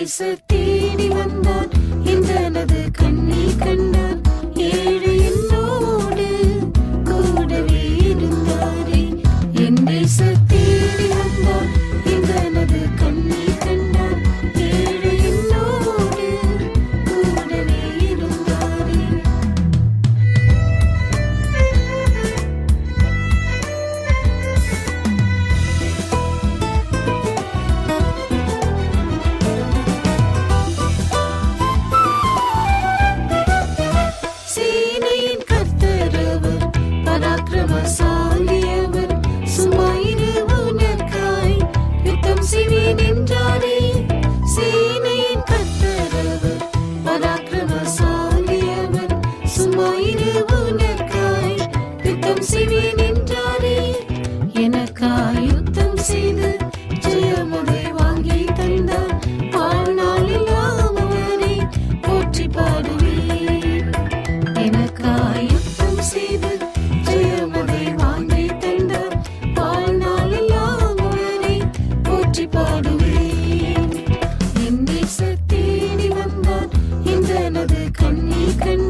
நேசர் தேடி வந்தார், எந்தனது கண்ணீர் கண்டார். ஏழு என்னோடு கூடவே இருந்தாரே. என் நேசர் தேடி வந்தார், எந்தனது கண்ணீர் கண்டார். ஏழு என்னோடு கூடவே இருந்தாரே. சேனையின் கர்த்தரவர், பராக்கிரமசாலியவர். சும்மாயிரு உனக்காய் யுத்தம் செய்வேன் என்றாரே. சேனையின் கர்த்தரவர், பராக்கிரமசாலியவர். சும்மாயிரு உனக்காய் யுத்தம் செய்வேன் என்றாரே. எனக்காய் யுத்தம் செய்து ஜெயமதை வாங்கி தந்தார். வாழ்நாளெல்லாம் அவரை போற்றி பாடுவேன். எனக்காய் யுத்தம் செய்து ஜெயமதை வாங்கி தந்தார். வாழ்நாளெல்லாம் அவரை போற்றி பாடுவேன். என் நேசர் தேடி வந்தார், எந்தனது கண்ணீர் கண்டார்.